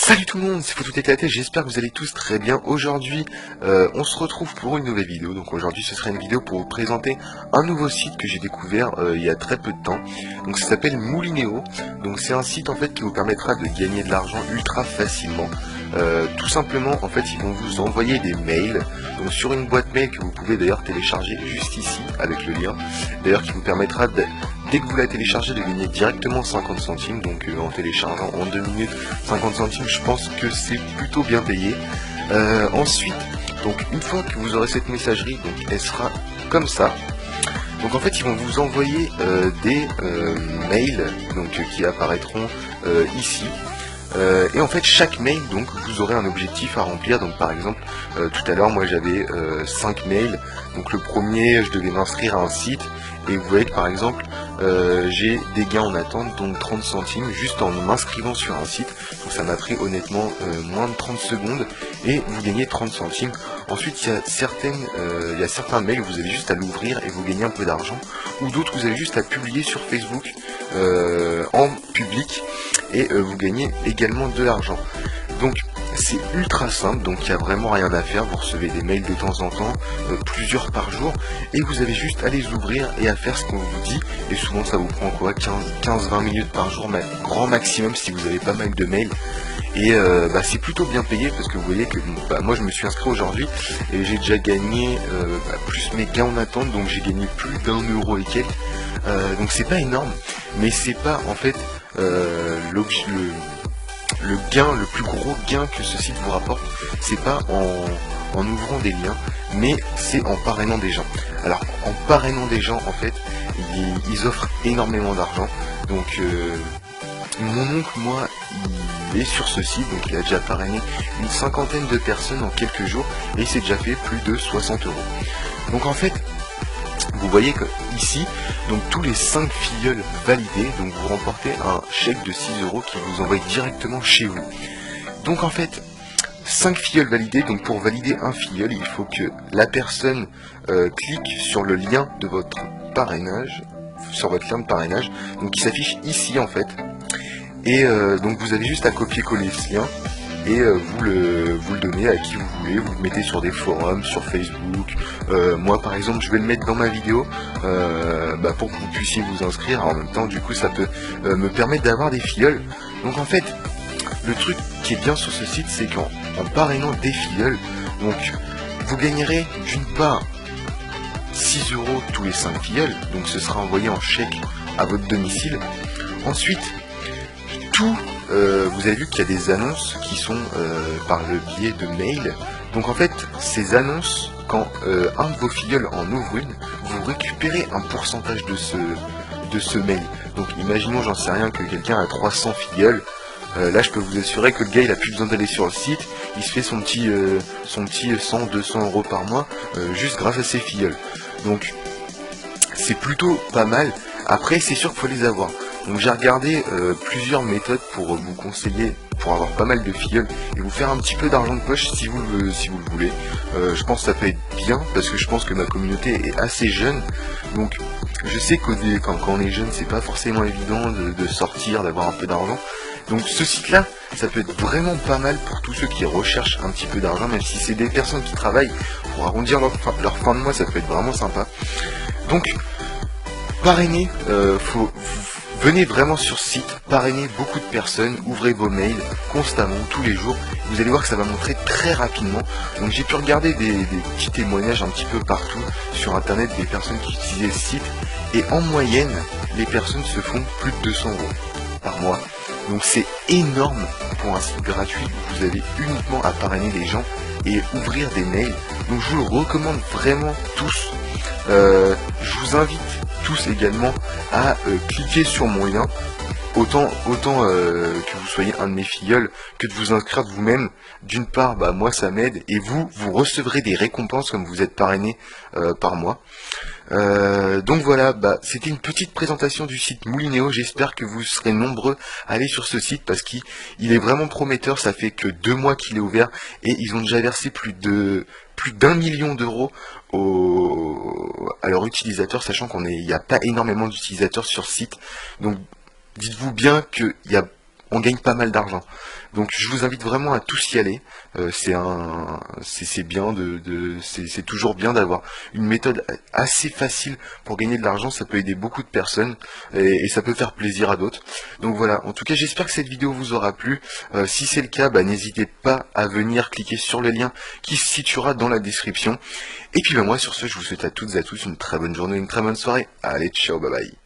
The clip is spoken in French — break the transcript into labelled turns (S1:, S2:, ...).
S1: Salut tout le monde, c'est Phototech, j'espère que vous allez tous très bien. Aujourd'hui, on se retrouve pour une nouvelle vidéo. Donc aujourd'hui, ce sera une vidéo pour vous présenter un nouveau site que j'ai découvert il y a très peu de temps. Donc ça s'appelle Moulinéo. Donc c'est un site en fait qui vous permettra de gagner de l'argent ultra facilement. Tout simplement, en fait, ils vont vous envoyer des mails. Donc sur une boîte mail que vous pouvez d'ailleurs télécharger juste ici avec le lien. D'ailleurs, qui vous permettra dès que vous la téléchargez de gagner directement 50 centimes, donc en téléchargeant en 2 minutes 50 centimes, je pense que c'est plutôt bien payé. Ensuite, donc une fois que vous aurez cette messagerie, donc elle sera comme ça. Donc en fait ils vont vous envoyer des mails donc, qui apparaîtront ici. Et en fait chaque mail, donc vous aurez un objectif à remplir. Donc par exemple tout à l'heure moi j'avais 5 mails. Donc le premier, je devais m'inscrire à un site. Et vous voyez que par exemple j'ai des gains en attente, donc 30 centimes juste en m'inscrivant sur un site. Donc ça m'a pris honnêtement moins de 30 secondes et vous gagnez 30 centimes. Ensuite il y a certains mails où vous avez juste à l'ouvrir et vous gagnez un peu d'argent, ou d'autres vous avez juste à publier sur Facebook en public et vous gagnez également de l'argent. Donc c'est ultra simple, donc il n'y a vraiment rien à faire. Vous recevez des mails de temps en temps, plusieurs par jour, et vous avez juste à les ouvrir et à faire ce qu'on vous dit. Et souvent ça vous prend quoi, 15-20 minutes par jour, grand maximum si vous avez pas mal de mails. Et c'est plutôt bien payé parce que vous voyez que moi je me suis inscrit aujourd'hui et j'ai déjà gagné plus mes gains en attente, donc j'ai gagné plus d'1 € et quelques. Donc c'est pas énorme, mais c'est pas en fait le gain, le plus gros gain que ce site vous rapporte, c'est pas en ouvrant des liens, mais c'est en parrainant des gens. Alors en parrainant des gens, en fait, ils offrent énormément d'argent. Donc mon oncle, moi, il est sur ce site, donc il a déjà parrainé une cinquantaine de personnes en quelques jours, et il s'est déjà fait plus de 60 €. Donc en fait, vous voyez que ici, donc tous les 5 filleuls validés, donc vous remportez un chèque de 6 € qui vous envoie directement chez vous. Donc en fait, 5 filleuls validés, donc pour valider un filleul, il faut que la personne clique sur le lien de votre parrainage, sur votre lien de parrainage, donc qui s'affiche ici en fait. Et donc vous avez juste à copier-coller ce lien et vous le donnez à qui vous voulez. Vous le mettez sur des forums, sur Facebook. Moi par exemple je vais le mettre dans ma vidéo pour que vous puissiez vous inscrire. En même temps du coup ça peut me permettre d'avoir des filleuls. Donc en fait le truc qui est bien sur ce site, c'est qu'en parrainant des filleuls, donc vous gagnerez d'une part 6 € tous les 5 filleuls, donc ce sera envoyé en chèque à votre domicile. Ensuite vous avez vu qu'il y a des annonces qui sont par le biais de mail. Donc en fait, ces annonces, quand un de vos filleuls en ouvre une, vous récupérez un pourcentage de ce mail. Donc imaginons, j'en sais rien, que quelqu'un a 300 filleuls. Là, je peux vous assurer que le gars, il a plus besoin d'aller sur le site. Il se fait son petit 100-200 € par mois juste grâce à ses filleuls. Donc c'est plutôt pas mal. Après, c'est sûr qu'il faut les avoir. Donc j'ai regardé plusieurs méthodes pour vous conseiller, pour avoir pas mal de filleuls et vous faire un petit peu d'argent de poche si vous le voulez. Je pense que ça peut être bien parce que je pense que ma communauté est assez jeune. Donc je sais que quand on est jeune, c'est pas forcément évident de sortir, d'avoir un peu d'argent. Donc ce site-là, ça peut être vraiment pas mal pour tous ceux qui recherchent un petit peu d'argent, même si c'est des personnes qui travaillent pour arrondir leur fin de mois, ça peut être vraiment sympa. Donc parrainer, venez vraiment sur ce site, parrainez beaucoup de personnes, ouvrez vos mails constamment, tous les jours. Vous allez voir que ça va montrer très rapidement. Donc j'ai pu regarder des petits témoignages un petit peu partout sur internet des personnes qui utilisaient ce site. Et en moyenne, les personnes se font plus de 200 € par mois. Donc c'est énorme pour un site gratuit où vous avez uniquement à parrainer des gens et ouvrir des mails. Donc je vous le recommande vraiment tous. Je vous invite tous également à cliquer sur mon lien, autant que vous soyez un de mes filleuls que de vous inscrire de vous-même. D'une part, moi ça m'aide et vous recevrez des récompenses comme vous êtes parrainé par mois. Donc voilà, c'était une petite présentation du site Moulinéo. J'espère que vous serez nombreux à aller sur ce site parce qu'il est vraiment prometteur. Ça fait que 2 mois qu'il est ouvert et ils ont déjà versé plus d'1 million d'euros à leurs utilisateurs, sachant il n'y a pas énormément d'utilisateurs sur ce site. Donc dites-vous bien qu'il y a on gagne pas mal d'argent. Donc je vous invite vraiment à tous y aller. C'est bien c'est toujours bien d'avoir une méthode assez facile pour gagner de l'argent. Ça peut aider beaucoup de personnes et ça peut faire plaisir à d'autres. Donc voilà. En tout cas, j'espère que cette vidéo vous aura plu. Si c'est le cas, n'hésitez pas à venir cliquer sur le lien qui se situera dans la description. Et puis moi sur ce, je vous souhaite à toutes et à tous une très bonne journée, une très bonne soirée. Allez, ciao, bye bye.